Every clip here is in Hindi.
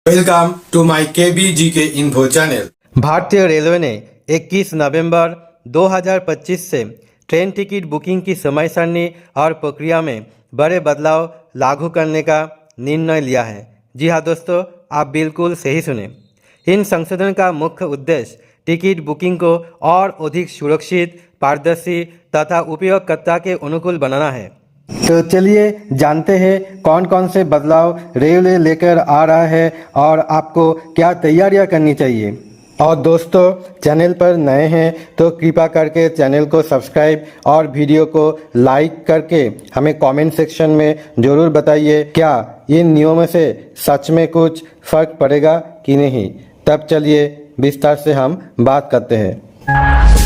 Welcome to my KBGK info channel. भारतीय रेलवे ने 21 नवंबर 2025 से ट्रेन टिकट बुकिंग की समय सारणी और प्रक्रिया में बड़े बदलाव लागू करने का निर्णय लिया है। जी हाँ दोस्तों, आप बिल्कुल सही सुने। इन संशोधन का मुख्य उद्देश्य टिकट बुकिंग को और अधिक सुरक्षित, पारदर्शी तथा उपयोगकर्ता के अनुकूल बनाना है। तो चलिए जानते हैं कौन कौन से बदलाव रेलवे लेकर आ रहा है और आपको क्या तैयारियां करनी चाहिए। और दोस्तों, चैनल पर नए हैं तो कृपया करके चैनल को सब्सक्राइब और वीडियो को लाइक करके हमें कमेंट सेक्शन में ज़रूर बताइए क्या इन नियमों से सच में कुछ फर्क पड़ेगा कि नहीं। तब चलिए विस्तार से हम बात करते हैं।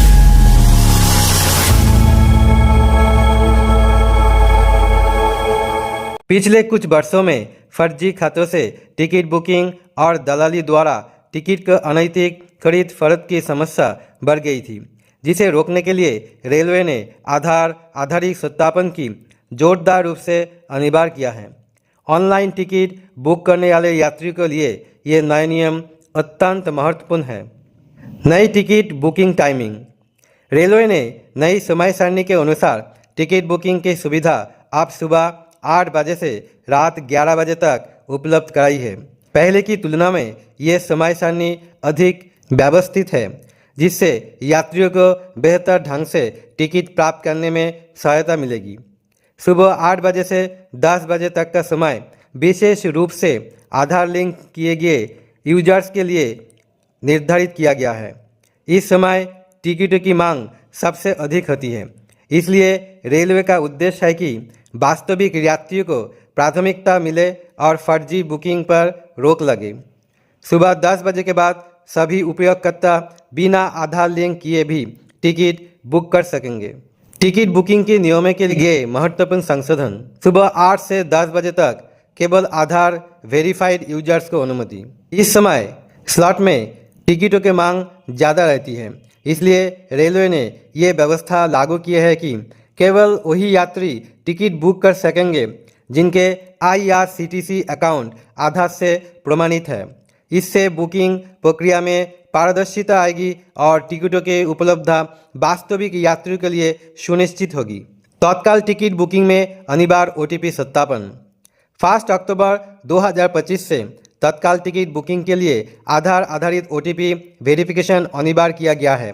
पिछले कुछ वर्षों में फर्जी खातों से टिकट बुकिंग और दलाली द्वारा टिकट का अनैतिक खरीद फरोख्त की समस्या बढ़ गई थी, जिसे रोकने के लिए रेलवे ने आधार आधारित सत्यापन की जोरदार रूप से अनिवार्य किया है। ऑनलाइन टिकट बुक करने वाले यात्रियों के लिए ये नए नियम अत्यंत महत्वपूर्ण है। नई टिकट बुकिंग टाइमिंग। रेलवे ने नई समय सारणी के अनुसार टिकट बुकिंग की सुविधा आप सुबह 8 बजे से रात 11 बजे तक उपलब्ध कराई है। पहले की तुलना में ये समय सारणी अधिक व्यवस्थित है, जिससे यात्रियों को बेहतर ढंग से टिकट प्राप्त करने में सहायता मिलेगी। सुबह 8 बजे से 10 बजे तक का समय विशेष रूप से आधार लिंक किए गए यूजर्स के लिए निर्धारित किया गया है। इस समय टिकटों की मांग सबसे अधिक होती है, इसलिए रेलवे का उद्देश्य है कि वास्तविक यात्रियों को प्राथमिकता मिले और फर्जी बुकिंग पर रोक लगे। सुबह 10 बजे के बाद सभी उपयोगकर्ता बिना आधार लिंक किए भी टिकट बुक कर सकेंगे। टिकट बुकिंग के नियमों के लिए महत्वपूर्ण संशोधन। सुबह 8 से 10 बजे तक केवल आधार वेरीफाइड यूजर्स को अनुमति। इस समय स्लॉट में टिकटों की मांग ज़्यादा रहती है, इसलिए रेलवे ने ये व्यवस्था लागू की है कि केवल वही यात्री टिकट बुक कर सकेंगे जिनके IRCTC अकाउंट आधार से प्रमाणित है। इससे बुकिंग प्रक्रिया में पारदर्शिता आएगी और टिकटों की उपलब्धता वास्तविक यात्रियों के लिए सुनिश्चित होगी। तत्काल टिकट बुकिंग में अनिवार्य OTP सत्यापन। 1 अक्टूबर 2025 से तत्काल टिकट बुकिंग के लिए आधार आधारित OTP वेरिफिकेशन अनिवार्य किया गया है।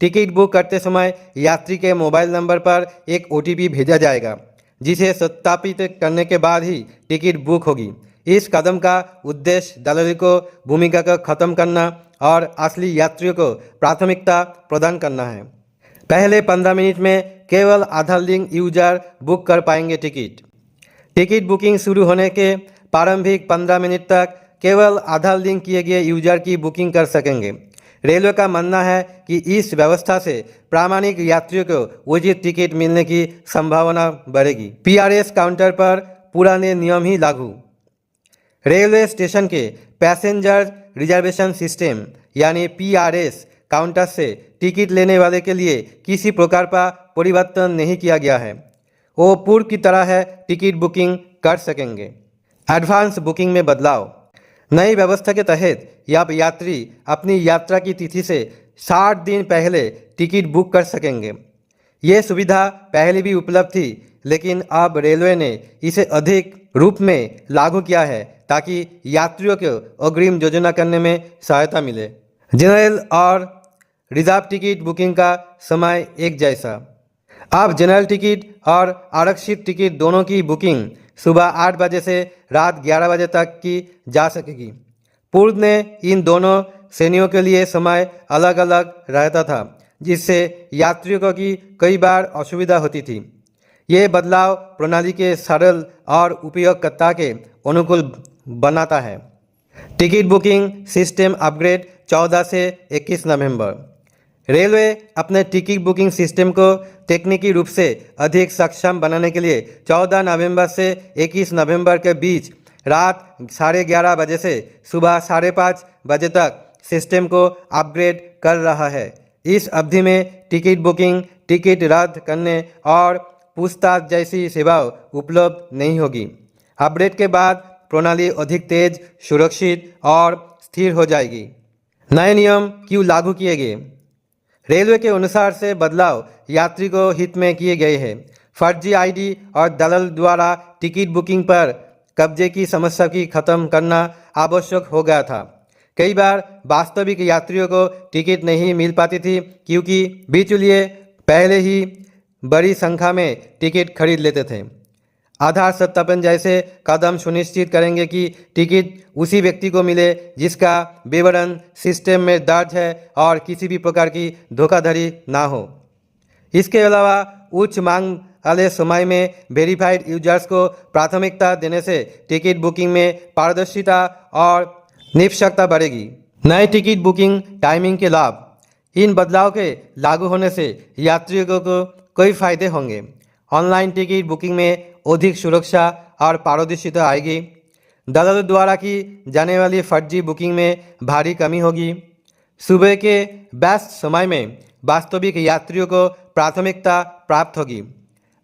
टिकट बुक करते समय यात्री के मोबाइल नंबर पर एक OTP भेजा जाएगा, जिसे सत्यापित करने के बाद ही टिकट बुक होगी। इस कदम का उद्देश्य दलाली को भूमिका को खत्म करना और असली यात्रियों को प्राथमिकता प्रदान करना है। पहले 15 मिनट में केवल आधार लिंक यूजर बुक कर पाएंगे टिकट बुकिंग शुरू होने के प्रारंभिक 15 मिनट तक केवल आधार लिंक किए गए यूजर की बुकिंग कर सकेंगे। रेलवे का मानना है कि इस व्यवस्था से प्रामाणिक यात्रियों को उचित टिकट मिलने की संभावना बढ़ेगी। PRS काउंटर पर पुराने नियम ही लागू। रेलवे स्टेशन के पैसेंजर रिजर्वेशन सिस्टम यानी PRS काउंटर से टिकट लेने वाले के लिए किसी प्रकार का परिवर्तन नहीं किया गया है। वो पूर्व की तरह है टिकट बुकिंग कर सकेंगे। एडवांस बुकिंग में बदलाव। नई व्यवस्था के तहत अब यात्री अपनी यात्रा की तिथि से 60 दिन पहले टिकट बुक कर सकेंगे। ये सुविधा पहले भी उपलब्ध थी, लेकिन अब रेलवे ने इसे अधिक रूप में लागू किया है ताकि यात्रियों को अग्रिम योजना करने में सहायता मिले। जनरल और रिजर्व टिकट बुकिंग का समय एक जैसा। अब जनरल टिकट और आरक्षित टिकट दोनों की बुकिंग सुबह 8 बजे से रात 11 बजे तक की जा सकेगी। पूर्व में इन दोनों श्रेणियों के लिए समय अलग अलग रहता था, जिससे यात्रियों की कई बार असुविधा होती थी। ये बदलाव प्रणाली के सरल और उपयोगकर्ता के अनुकूल बनाता है। टिकट बुकिंग सिस्टम अपग्रेड 14 से 21 नवंबर। रेलवे अपने टिकट बुकिंग सिस्टम को तकनीकी रूप से अधिक सक्षम बनाने के लिए 14 नवंबर से 21 नवंबर के बीच रात 11:30 बजे से सुबह 5:30 बजे तक सिस्टम को अपग्रेड कर रहा है। इस अवधि में टिकट बुकिंग, टिकट रद्द करने और पूछताछ जैसी सेवाएं उपलब्ध नहीं होगी। अपडेट के बाद प्रणाली अधिक तेज, सुरक्षित और स्थिर हो जाएगी। नए नियम क्यों लागू किए गए? रेलवे के अनुसार से बदलाव यात्री को हित में किए गए हैं। फर्जी आईडी और दलाल द्वारा टिकट बुकिंग पर कब्जे की समस्या की खत्म करना आवश्यक हो गया था। कई बार वास्तविक यात्रियों को टिकट नहीं मिल पाती थी क्योंकि बिचौलिए पहले ही बड़ी संख्या में टिकट खरीद लेते थे। आधार सत्यापन जैसे कदम सुनिश्चित करेंगे कि टिकट उसी व्यक्ति को मिले जिसका विवरण सिस्टम में दर्ज है और किसी भी प्रकार की धोखाधड़ी ना हो। इसके अलावा उच्च मांग वाले समय में वेरीफाइड यूजर्स को प्राथमिकता देने से टिकट बुकिंग में पारदर्शिता और निष्पक्षता बढ़ेगी। नए टिकट बुकिंग टाइमिंग के लाभ। इन बदलाव के लागू होने से यात्रियों को कई फायदे होंगे। ऑनलाइन टिकट बुकिंग में अधिक सुरक्षा और पारदर्शिता आएगी। दलालों द्वारा की जाने वाली फर्जी बुकिंग में भारी कमी होगी। सुबह के व्यस्त समय में वास्तविक यात्रियों को प्राथमिकता प्राप्त होगी।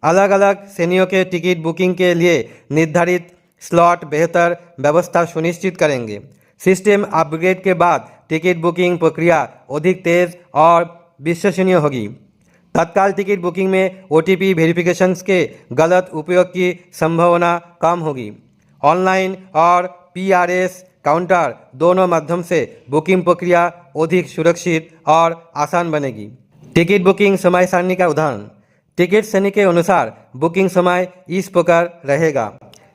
अलग अलग श्रेणियों के टिकट बुकिंग के लिए निर्धारित स्लॉट बेहतर व्यवस्था सुनिश्चित करेंगे। सिस्टम अपग्रेड के बाद टिकट बुकिंग प्रक्रिया अधिक तेज और विश्वसनीय होगी। तत्काल टिकट बुकिंग में OTP वेरिफिकेशंस के गलत उपयोग की संभावना कम होगी। ऑनलाइन और PRS काउंटर दोनों माध्यम से बुकिंग प्रक्रिया अधिक सुरक्षित और आसान बनेगी। टिकट बुकिंग समय सारणी का उदाहरण। टिकट श्रेणी के अनुसार बुकिंग समय इस प्रकार रहेगा।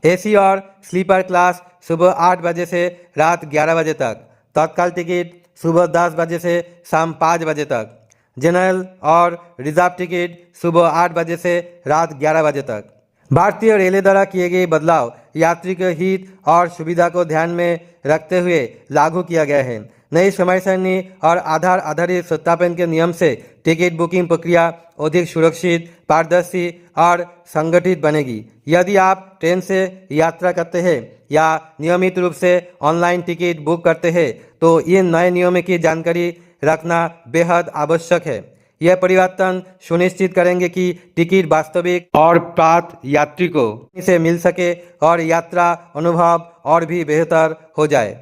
AC और स्लीपर क्लास सुबह 8 बजे से रात 11 बजे तक। तत्काल टिकट सुबह 10 बजे से शाम 5 बजे तक। जनरल और रिजर्व टिकट सुबह 8 बजे से रात 11 बजे तक। भारतीय रेलवे द्वारा किए गए बदलाव यात्री के हित और सुविधा को ध्यान में रखते हुए लागू किया गया है। नई समय सारणी और आधार आधारित सत्यापन के नियम से टिकट बुकिंग प्रक्रिया अधिक सुरक्षित, पारदर्शी और संगठित बनेगी। यदि आप ट्रेन से यात्रा करते हैं या नियमित रूप से ऑनलाइन टिकट बुक करते हैं तो इन नए नियमों की जानकारी रखना बेहद आवश्यक है। यह परिवर्तन सुनिश्चित करेंगे कि टिकट वास्तविक और पात्र यात्री को इसे मिल सके और यात्रा अनुभव और भी बेहतर हो जाए।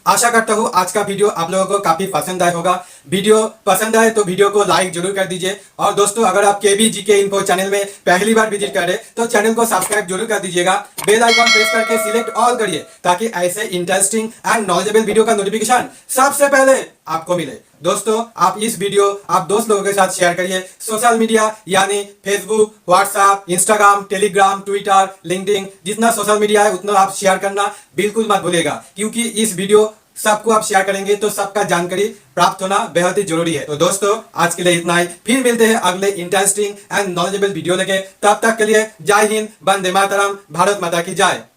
आशा करता हूँ आज का वीडियो आप लोगों को काफी पसंद आया होगा। वीडियो पसंद आए तो वीडियो को लाइक जरूर कर दीजिए। और दोस्तों अगर आप KBGK इन्फो चैनल में पहली बार विजिट कर रहे तो चैनल को सब्सक्राइब जरूर कर दीजिएगा। बेल आइकॉन प्रेस करके सिलेक्ट ऑल करिए ताकि ऐसे इंटरेस्टिंग एंड नॉलेजेबल वीडियो का नोटिफिकेशन सबसे पहले आपको मिले। दोस्तों आप इस वीडियो आप दोस्त लोगों के साथ शेयर करिए। सोशल मीडिया यानी Facebook, WhatsApp, Instagram, Telegram, Twitter, LinkedIn, जितना सोशल मीडिया है उतना आप शेयर करना बिल्कुल मत भूलिएगा क्योंकि इस वीडियो सबको आप शेयर करेंगे तो सबका जानकारी प्राप्त होना बेहद ही जरूरी है। तो दोस्तों आज के लिए इतना ही। फिर मिलते हैं अगले इंटरेस्टिंग एंड नॉलेजेबल वीडियो लेके। तब तक के लिए जय हिंद, वंदे मातरम, भारत माता की जय।